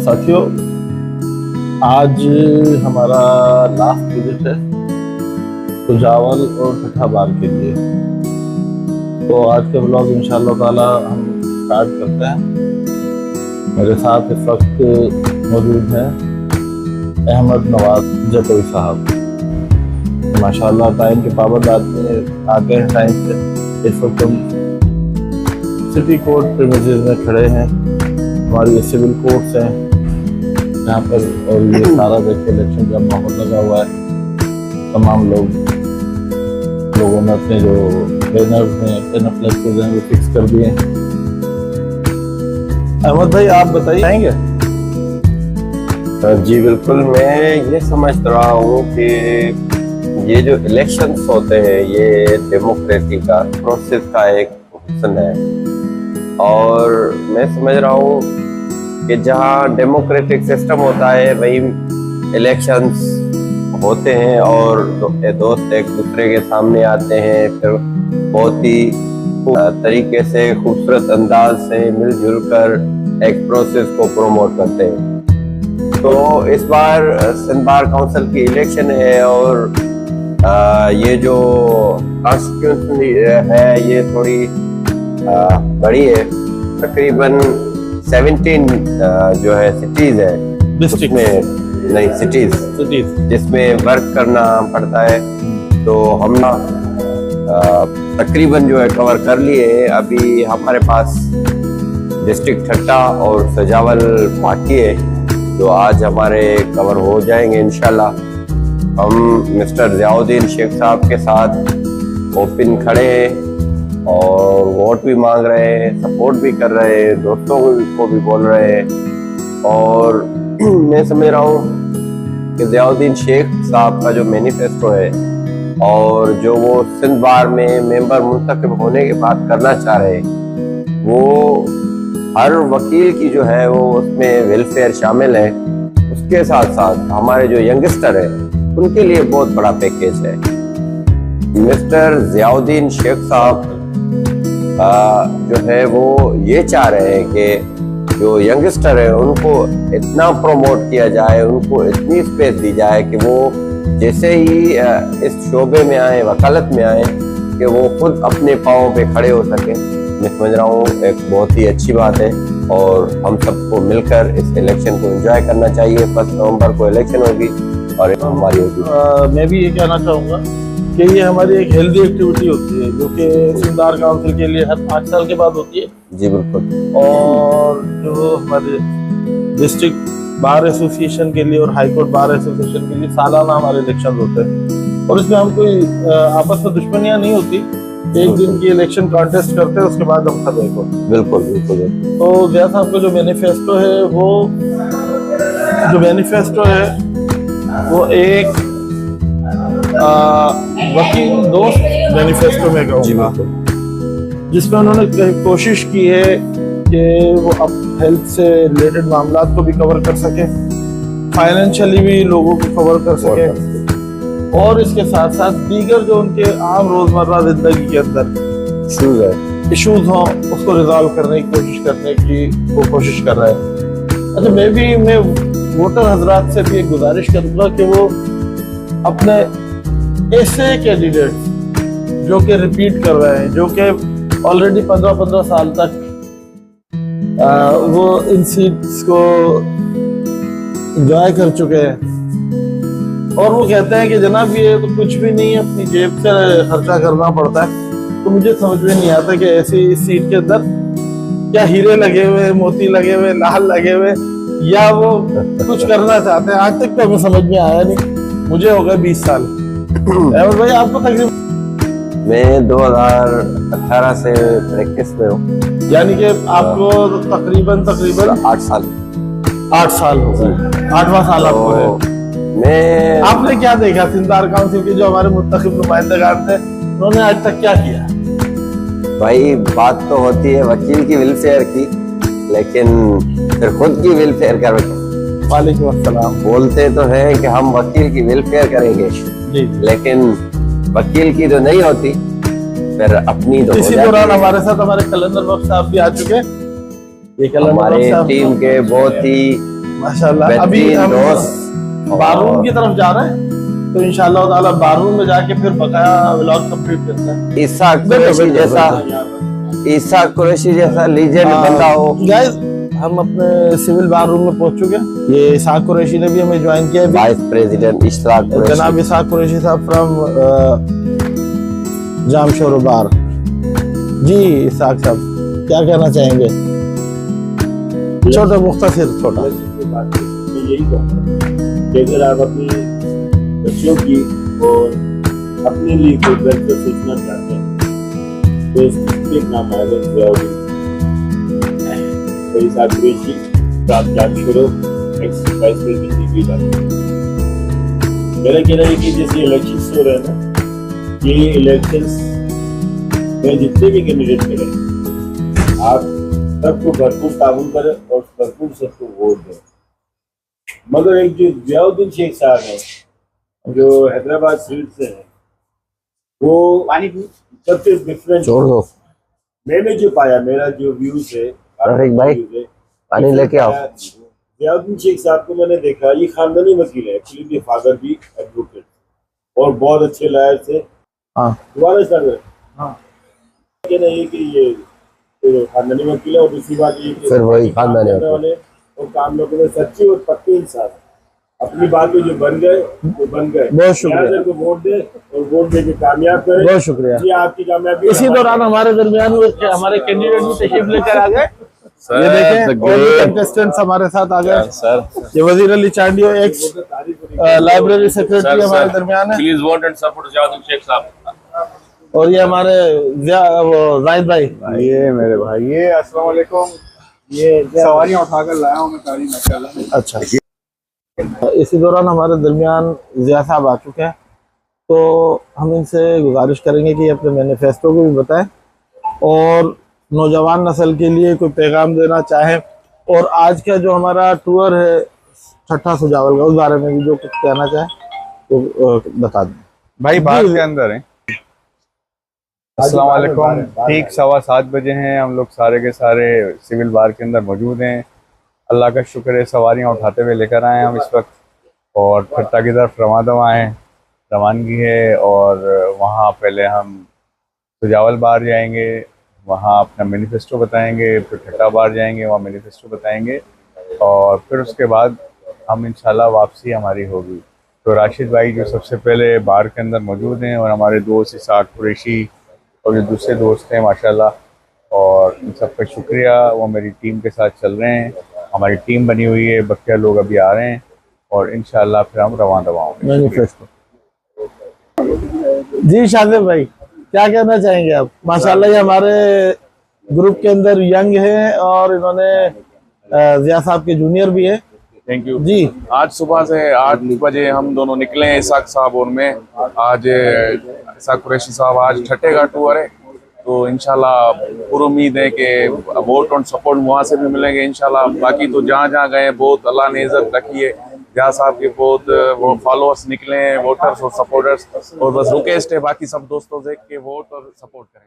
साथियों, आज हमारा लास्ट विजिट है सुजावल और ठट्ठा बार के लिए। तो आज के ब्लॉग इंशाअल्लाह ताला हम स्टार्ट करते हैं। मेरे साथ इस वक्त मौजूद हैं अहमद नवाज जतोई साहब। माशाल्लाह टाइम के पाबंद आदमी आते हैं टाइम से। इस वक्त हम सिटी कोर्ट प्रीमिसेस में खड़े हैं। हमारी ये सिविल कोर्ट्स हैं यहाँ पर, और ये सारा देखिए इलेक्शन का माहौल लगा हुआ है। तमाम लोगों ने अपने जो बैनर्स हैं, अपने फ्लैक्स हैं, वो फिक्स कर दिए हैं। अहमद भाई, आप बताइए। जी बिल्कुल, मैं ये समझ रहा हूँ कि ये जो इलेक्शंस होते हैं ये डेमोक्रेसी का प्रोसेस का एक हुस्न है, और मैं समझ रहा हूँ कि जहाँ डेमोक्रेटिक सिस्टम होता है वही इलेक्शंस होते हैं और दोस्त एक दूसरे के सामने आते हैं, फिर बहुत ही तरीके से खूबसूरत अंदाज से मिलजुल कर एक प्रोसेस को प्रमोट करते हैं। तो इस बार सिंध बार काउंसिल की इलेक्शन है, और ये जो कॉन्स्टिट्यूशन है ये थोड़ी बड़ी है। तकरीबन 17 जो है सिटीज है, डिस्ट्रिक्ट में नहीं सिटीज जिसमें वर्क करना पड़ता है। तो हम तकरीबन जो है कवर कर लिए। अभी हमारे पास डिस्ट्रिक्ट ठट्टा और सुजावल बाकी है, जो आज हमारे कवर हो जाएंगे इंशाल्लाह। हम मिस्टर ज़ियाउद्दीन शेख साहब के साथ ओपन खड़े हैं और वोट भी मांग रहे हैं, सपोर्ट भी कर रहे हैं, दोस्तों को भी बोल रहे हैं। और मैं समझ रहा हूँ कि ज़ियाउद्दीन शेख साहब का जो मैनिफेस्टो है और जो वो सिंध बार में मेंबर मुंतखब होने के बाद करना चाह रहे हैं, वो हर वकील की जो है वो उसमें वेलफेयर शामिल है। उसके साथ साथ हमारे जो यंगस्टर है उनके लिए बहुत बड़ा पैकेज है। मिस्टर ज़ियाउद्दीन शेख साहब जो है वो ये चाह रहे हैं कि जो यंगस्टर है उनको इतना प्रमोट किया जाए, उनको इतनी स्पेस दी जाए कि वो जैसे ही इस शोबे में आए, वकालत में आए, कि वो खुद अपने पाँव पे खड़े हो सके। मैं समझ रहा हूँ एक बहुत ही अच्छी बात है, और हम सबको मिलकर इस इलेक्शन को एंजॉय करना चाहिए। 1 नवंबर को इलेक्शन होगी और हमारी होगी। मैं भी ये कहना चाहूँगा कि ये हमारी एक हेल्दी एक्टिविटी होती है, जो कि सिंध बार काउंसिल के लिए हर 5 साल के बाद होती है। जी बिल्कुल। और जो हमारे डिस्ट्रिक्ट बार एसोसिएशन के लिए और हाई कोर्ट बार एसोसिएशन के लिए सालाना हमारे इलेक्शन होते हैं, और इसमें हम कोई आपस में दुश्मनियाँ नहीं होती। एक दिन की इलेक्शन कॉन्टेस्ट करते हैं, उसके बाद हम खत्म होते हैं। बिल्कुल बिल्कुल। तो ज़िया साहब का जो मैनिफेस्टो है वो एक वकील दोस्त मैनिफेस्टो में कहूँगा, जिसमें उन्होंने कोशिश की है कि वो अब हेल्थ से रिलेटेड मामला को भी कवर कर सके, फाइनेंशियली भी लोगों को कवर कर सके, और इसके साथ साथ दीगर जो उनके आम रोजमर्रा जिंदगी के अंदर इश्यूज हों उसको रिजॉल्व करने की कोशिश कर रहे हैं। अच्छा, मैं वोटर हजरात से भी एक गुजारिश करूंगा कि वो अपने ऐसे कैंडिडेट जो कि रिपीट कर रहे हैं, जो कि ऑलरेडी 15-15 साल तक वो इन सीट्स को एंजॉय कर चुके हैं, और वो कहते हैं कि जनाब ये तो कुछ भी नहीं है, अपनी जेब से खर्चा करना पड़ता है। तो मुझे समझ में नहीं आता कि ऐसी सीट के अंदर क्या हीरे लगे हुए, मोती लगे हुए, लाल लगे हुए, या वो कुछ करना चाहते हैं। आज तक तो हमें समझ में आया नहीं। मुझे हो गए 20 साल। अहमद भाई, आपको तकरीबन? मैं 2018 से प्रैक्टिस में हूँ, यानी कि आपको तकरीबन 8 साल हो गए। 8वां साल आपको है। आपने क्या देखा सिंध बार काउंसिल के जो हमारे मुंतखब नुमाइंदगान थे, उन्होंने आज तक क्या किया? भाई, बात तो होती है वकील की वेलफेयर की, लेकिन फिर खुद की वेलफेयर कर। वालेकुम अस्सलाम। बोलते तो हैं कि हम वकील की वेलफेयर करेंगे, लेकिन वकील की तो नहीं होती, फिर अपनी तो हो इसी जाती दौरान है। हमारे साथ हमारे कैलेंडर बॉक्स साहब भी आ चुके हैं। ये कैलेंडर हमारे बॉक्स साहब टीम के बहुत ही माशाल्लाह अभी बेहतरीन हम दोस्त बारूम की तरफ जा रहे हैं, तो इंशाल्लाह ताला बारूम में जाके फिर बकाया व्लॉग कंप्लीट करते हैं। इसाक कुरैशी जैसा, इसाक कुरैशी जैसा लीजेंड बंदा हो। गाइस हम अपने सिविल बार रूम में पहुंच चुके हैं। ये इसाक कुरैशी ने भी हमें ज्वाइन किया है। Vice president Ishraq Qureshi. जनाब इसाक कुरैशी साहब from Jamshoro bar. Ji Isaac साहब क्या कहना चाहेंगे? छोटा मुख्तसर छोटा। मैं यही कहूँगा कि अगर आप अपनी बच्चों की और अपने लिए कोई बेहतर सीखना चाहते हैं तो इसके नाम आएगा ज़ियाउद्दीन और इसाक कुरैशी आप जान शुरू एक्स वाइस प्रेसिडेंट भी जान। मेरा कहना है कि जैसे इलेक्शंस हो रहे हैं ना, ये इलेक्शंस में जितने भी कैंडिडेट करें आप सबको भरपूर ताउन करें और भरपूर सबको वोट दें। मगर एक जो ज़ियाउद्दीन शेख साहब हैं जो हैदराबाद सीट से हैं, वो सबसे डिफरेंट छोड़ दो मैंने जो पाया, मेरा जो व्यूज है रफीक भाई, पानी लेके आओ। ज़ियाउद्दीन शेख साहब को मैंने देखा, ये खानदानी वकील है, एक्चुअली के फादर भी एडवोकेट और बहुत अच्छे लॉयर थे। हाँ दोबारा सर कहना ये कि ये खानदानी वकील है और दूसरी बात ये कि फिर वही खानदानी काम करने वाले और काम लोगों में सच्चे और पक्के इंसान हैं। अपनी बात में जो बन गए वो बन गए। बहुत शुक्रिया। यहाँ से वोट दे और वोट दे के कामयाब करें। बहुत शुक्रिया। ये आपकी कामयाबी। इसी दौरान हमारे दरमियान हमारे कैंडिडेट भी तशरीफ लेकर आ गए। ये देखें और भी कंटेस्टेंट्स हमारे साथ आ गए। सर ये Wazir Ali Chandio ex library secretary हमारे दरमियान है। Please vote and support Ziauddin Sheikh sahab. और ये हमारे जाहिद भाई। ये मेरे भाई, ये अस्सलाम वालेकुम। ये सवारियां उठाकर लाया हूँ मैं तारीख माशाल्लाह। अच्छा इसी दौरान हमारे दरमियान जिया साहब आ चुके हैं, तो हम इनसे गुजारिश करेंगे कि अपने मैनिफेस्टो को भी बताएं और नौजवान नस्ल के लिए कोई पैगाम देना चाहें, और आज का जो हमारा टूर है छठा सुजावल का, उस बारे में भी जो कुछ कहना चाहें तो बता दें। भाई बात के अंदर है। अस्सलाम वालेकुम। ठीक 7:15 बजे हैं, हम लोग सारे के सारे सिविल बार के अंदर मौजूद हैं। अल्लाह का शुक्र है, सवारियां उठाते हुए लेकर आए हैं हम इस वक्त, और ठट्टा की तरफ रवानगी है। और वहाँ पहले हम सुजावल बार जाएंगे, वहाँ अपना मैनिफेस्टो बताएंगे, फिर ठट्टा बार जाएंगे, वहाँ मैनिफेस्टो बताएंगे, और फिर उसके बाद हम इंशाल्लाह वापसी हमारी होगी। तो राशिद भाई जो सबसे पहले बार के अंदर मौजूद हैं, और हमारे दोस्त इसाक कुरैशी और जो दूसरे दोस्त हैं माशाल्लाह, और इन सब का शुक्रिया। वो मेरी टीम के साथ चल रहे हैं, हमारी टीम बनी हुई है, बकिया लोग अभी आ रहे हैं, और इंशाल्लाह फिर हम रवाना होंगे। मैनिफेस्टो जी शादिब भाई क्या कहना चाहेंगे आप? माशाल्लाह ये हमारे ग्रुप के अंदर यंग हैं और इन्होंने जिया साहब के जूनियर भी है। थैंक यू जी आज सुबह से 8 बजे हम दोनों निकले हैं इसाक साहब और मैं। आज इसाक कुरैशी साहब आज छठे का टूर है, तो इंशाल्लाह पूरी उम्मीद है कि वोट और सपोर्ट वहाँ से भी मिलेंगे इंशाल्लाह। बाकी तो जहाँ जहाँ गए बहुत अल्लाह ने इज्जत रखी है, जहाँ साहब के बहुत वो फॉलोअर्स निकले हैं, वोटर्स और सपोर्टर्स, और बस रिक्वेस्ट है बाकी सब दोस्तों से कि वोट और सपोर्ट करें।